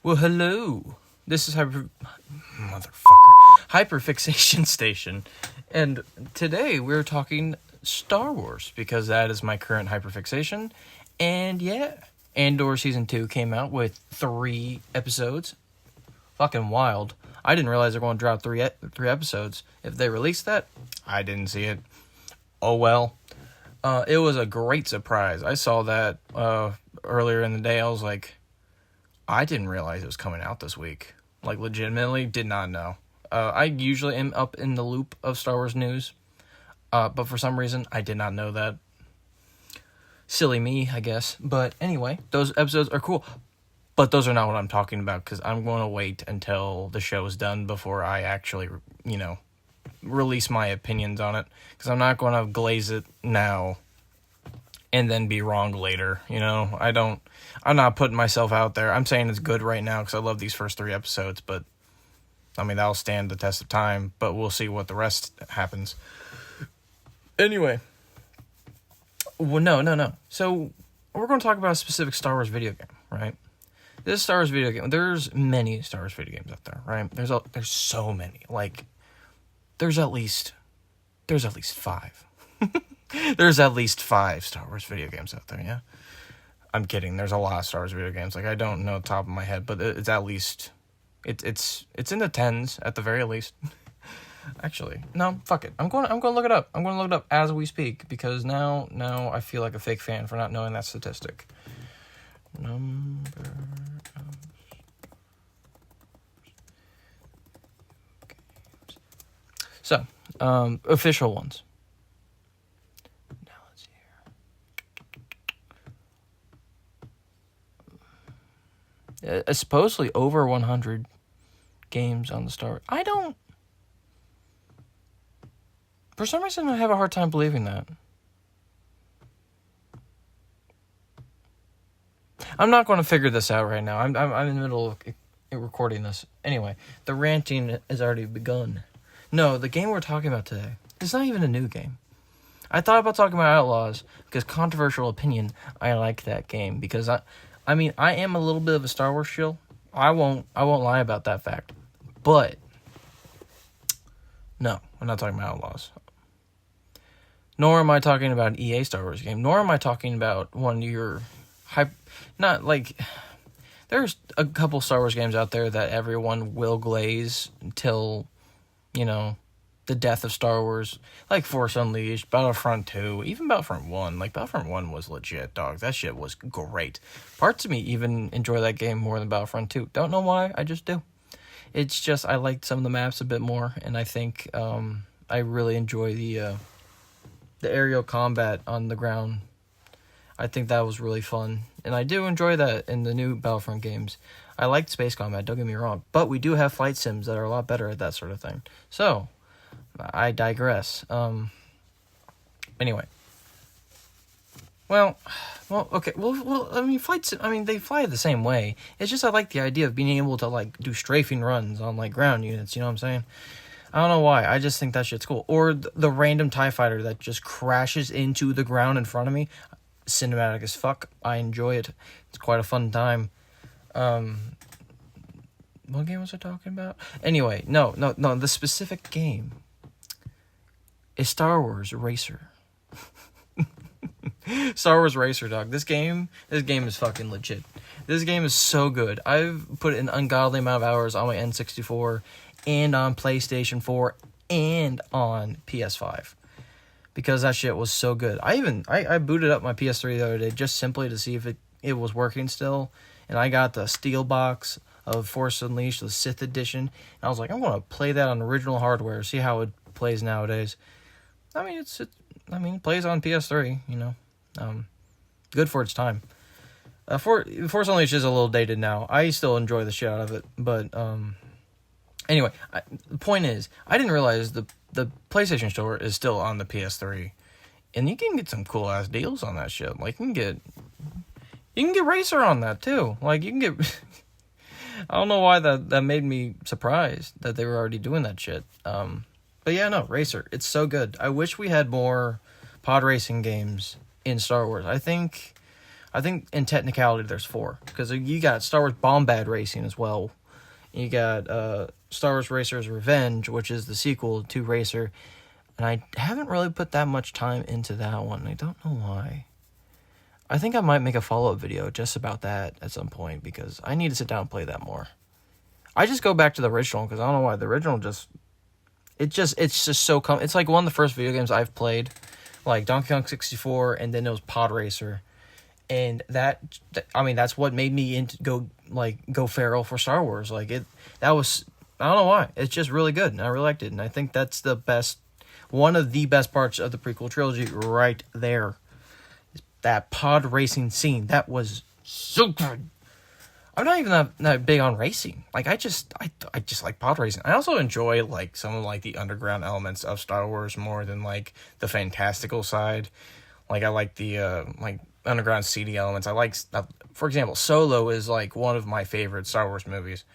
Well, hello. This is Hyperfixation Station, and today we're talking Star Wars because that is my current hyperfixation. And yeah, Andor Season 2 came out with 3 episodes. Fucking wild. I didn't realize they're going to drop three episodes. If they released that, I didn't see it. Oh well. It was a great surprise. I saw that earlier in the day. I was like, I didn't realize it was coming out this week. Like, legitimately did not know. I usually am up in the loop of Star Wars news. But for some reason, I did not know that. Silly me, I guess. But anyway, those episodes are cool. But those are not what I'm talking about, because I'm going to wait until the show is done before I actually, release my opinions on it. Because I'm not going to glaze it now and then be wrong later. I'm not putting myself out there. I'm saying it's good right now because I love these first 3 episodes. But, that'll stand the test of time. But we'll see what the rest happens. Anyway. Well, no. So, we're going to talk about a specific Star Wars video game, right? This Star Wars video game, there's many Star Wars video games out there, right? There's so many. Like, there's at least 5. There's at least 5 Star Wars video games out there, yeah? I'm kidding. There's a lot of Star Wars video games. Like, I don't know the top of my head, but it's at least... It's in the 10s, at the very least. Actually, no, fuck it. I'm going to look it up. I'm going to look it up as we speak, because now I feel like a fake fan for not knowing that statistic. Number of games. So, official ones. Now let's see here. Supposedly over 100 games on the Star. For some reason, I have a hard time believing that. I'm not going to figure this out right now. I'm in the middle of recording this. Anyway, the ranting has already begun. No, the game we're talking about today is not even a new game. I thought about talking about Outlaws because, controversial opinion, I like that game because I am a little bit of a Star Wars shill. I won't lie about that fact. But no, I'm not talking about Outlaws. Nor am I talking about an EA Star Wars game. Nor am I talking about one of your there's a couple Star Wars games out there that everyone will glaze until, the death of Star Wars. Like Force Unleashed, Battlefront 2, even Battlefront 1. Like, Battlefront 1 was legit, dog. That shit was great. Parts of me even enjoy that game more than Battlefront 2. Don't know why, I just do. It's just, I liked some of the maps a bit more, and I think I really enjoy the aerial combat on the ground. I think that was really fun. And I do enjoy that in the new Battlefront games. I liked space combat, don't get me wrong. But we do have flight sims that are a lot better at that sort of thing. So, I digress. Anyway. Well, okay. Well, flight sim, they fly the same way. It's just I like the idea of being able to, do strafing runs on, ground units. You know what I'm saying? I don't know why. I just think that shit's cool. Or the random TIE fighter that just crashes into the ground in front of me. Cinematic as fuck. I enjoy it. It's quite a fun time. What game was I talking about? Anyway, no. The specific game is Star Wars Racer. Star Wars Racer, dog. This game is fucking legit. This game is so good. I've put an ungodly amount of hours on my N64 and on PlayStation 4 and on PS5. Because that shit was so good. I booted up my PS3 the other day just simply to see if it was working still. And I got the steel box of Force Unleashed, the Sith Edition. And I was like, I'm going to play that on original hardware, see how it plays nowadays. It plays on PS3, good for its time. Force Unleashed is a little dated now. I still enjoy the shit out of it. But, anyway, the point is, I didn't realize the PlayStation Store is still on the PS3, and you can get some cool ass deals on that shit. Like, you can get Racer on that too. Like, you can get. I don't know why that made me surprised that they were already doing that shit. But yeah, no, Racer, it's so good. I wish we had more pod racing games in Star Wars. I think I think in technicality there's 4, because you got Star Wars Bombad Racing as well. You got Star Wars Racer's Revenge, which is the sequel to Racer, and I haven't really put that much time into that one. I don't know why. I think I might make a follow-up video just about that at some point, because I need to sit down and play that more. I just go back to the original, because I don't know why. The original it's just so it's like one of the first video games I've played, like Donkey Kong 64, and then it was Pod Racer. And that's what made me go feral for Star Wars. I don't know why. It's just really good, and I really liked it. And I think that's one of the best parts of the prequel trilogy right there. That pod racing scene, that was so good. I'm not even that big on racing. I just like pod racing. I also enjoy some of the underground elements of Star Wars more than the fantastical side. I like the underground seedy elements. I like, for example, Solo is one of my favorite Star Wars movies,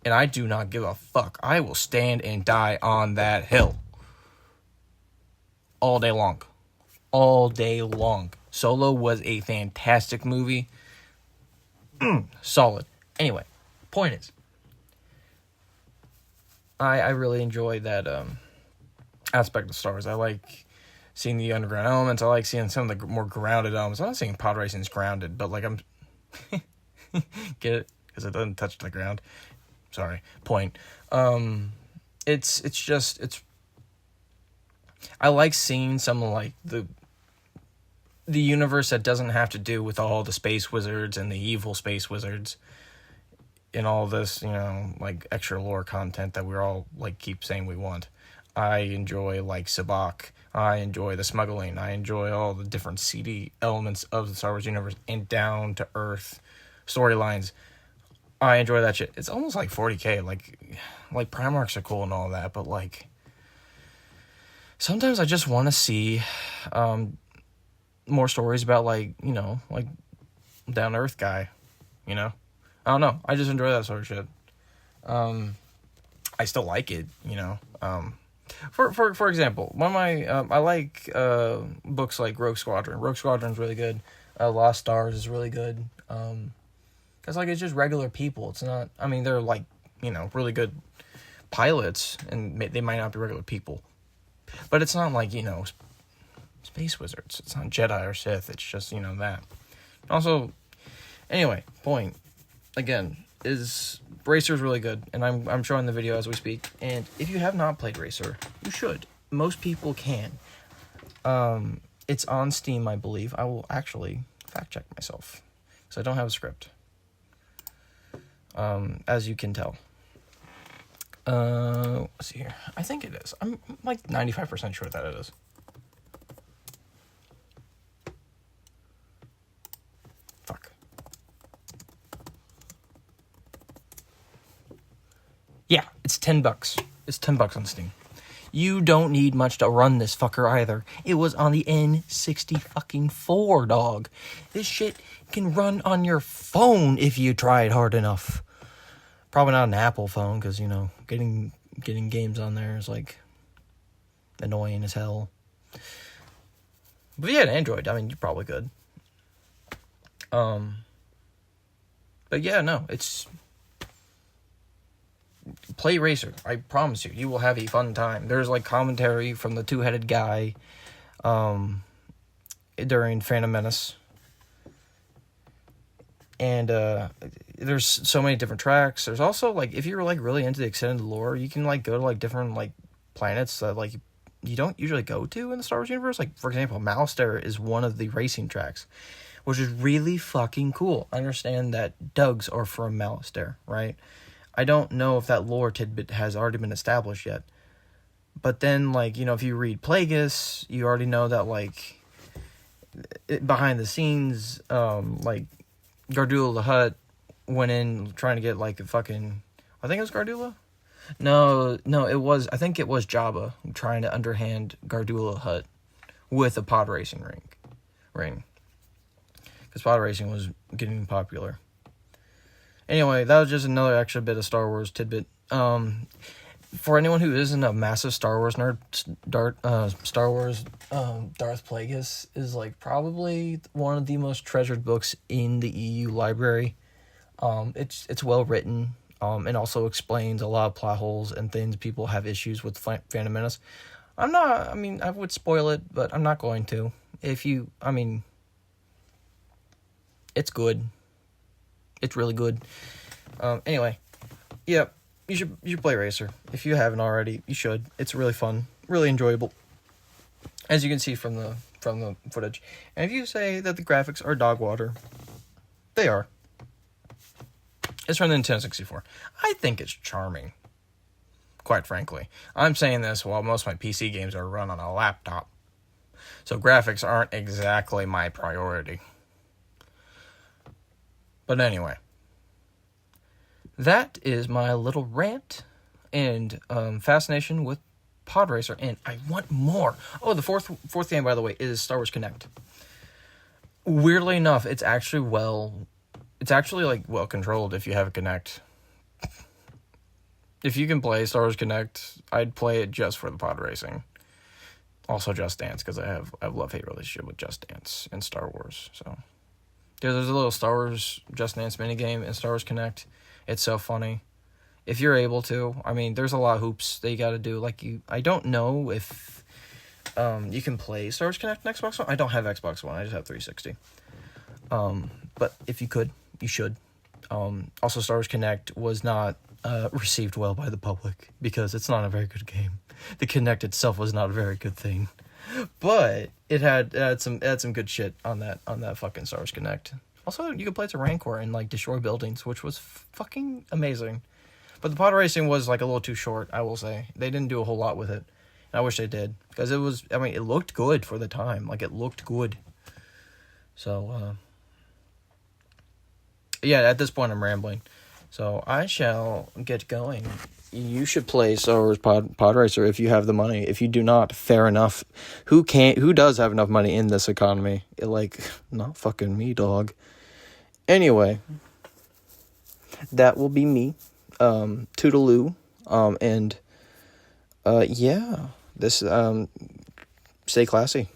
and I do not give a fuck. I will stand and die on that hill all day long. All day long. Solo was a fantastic movie. Solid. Anyway, point is, I really enjoy that aspect of Star Wars. I like seeing the underground elements. I like seeing some of the more grounded elements. I'm not saying pod racing is grounded, but I'm get it, because it doesn't touch the ground. Sorry. Point. It's I like seeing some of the universe that doesn't have to do with all the space wizards and the evil space wizards and all this, extra lore content that we're all keep saying we want. I enjoy Sabacc. I enjoy the smuggling. I enjoy all the different seedy elements of the Star Wars universe and down to earth storylines. I enjoy that shit. It's almost 40K. Primarchs are cool and all that, but sometimes I just want to see more stories about down to earth guy, I don't know. I just enjoy that sort of shit. I still like it, For example, one of my I like books like Rogue Squadron. Rogue Squadron's really good. Lost Stars is really good. Cause it's just regular people. It's not. I mean, they're really good pilots, and they might not be regular people, but it's not space wizards. It's not Jedi or Sith. It's just that. Also, anyway, point again is Racer's really good, and I'm showing the video as we speak. And if you have not played Racer, you should. Most people can. It's on Steam, I believe. I will actually fact check myself, because I don't have a script. As you can tell. Let's see here. I think it is. I'm 95% sure that it is. Fuck. Yeah, it's $10. It's $10 on Steam. You don't need much to run this fucker either. It was on the N64, dog. This shit can run on your phone if you try it hard enough. Probably not an Apple phone, because, getting games on there is, annoying as hell. But yeah, an Android, you probably could. But yeah, no, it's... Play Racer. I promise you, you will have a fun time. There's, commentary from the two-headed guy, during Phantom Menace. And, there's so many different tracks. There's also, if you're, really into the extended lore, you can, go to, different, planets that, you don't usually go to in the Star Wars universe. For example, Malastare is one of the racing tracks, which is really fucking cool. I understand that Dugs are from Malastare, right? I don't know if that lore tidbit has already been established yet. But then, if you read Plagueis, you already know that, behind the scenes, Gardula the Hutt went in trying to get a fucking, I think it was Gardula? No, I think it was Jabba trying to underhand Gardula the Hutt with a pod racing ring. Because pod racing was getting popular. Anyway, that was just another extra bit of Star Wars tidbit. for anyone who isn't a massive Star Wars nerd, Star Wars Darth Plagueis is like probably one of the most treasured books in the EU library. It's well written, and also explains a lot of plot holes and things people have issues with Phantom Menace. I would spoil it, but I'm not going to. It's good. It's really good. Anyway, yeah, you should play Racer. If you haven't already, you should. It's really fun, really enjoyable, as you can see from the footage. And if you say that the graphics are dog water, they are. It's from the Nintendo 64. I think it's charming, quite frankly. I'm saying this while most of my PC games are run on a laptop, so graphics aren't exactly my priority. But anyway, that is my little rant and fascination with Pod Racer, and I want more. Oh, the fourth game, by the way, is Star Wars Connect. Weirdly enough, it's actually well controlled if you have a Connect. If you can play Star Wars Connect, I'd play it just for the pod racing. Also Just Dance, because I have a love-hate relationship with Just Dance and Star Wars. So there's a little Star Wars Just Dance minigame in Star Wars Connect. It's so funny. If you're able to, there's a lot of hoops that you got to do. I don't know if you can play Star Wars Connect on Xbox One. I don't have Xbox One. I just have 360. But if you could, you should. Also, Star Wars Connect was not received well by the public because it's not a very good game. The Connect itself was not a very good thing, but it had some good shit on that fucking Star Wars Connect. Also, you could play as a Rancor and destroy buildings, which was fucking amazing. But the pod racing was a little too short, I will say. They didn't do a whole lot with it. And I wish they did, because it looked good for the time. It looked good. So yeah, at this point I'm rambling. So I shall get going. You should play Star Wars Pod Racer if you have the money. If you do not, fair enough. Who does have enough money in this economy? Not fucking me, dog. Anyway, that will be me. Toodaloo. Yeah. This stay classy.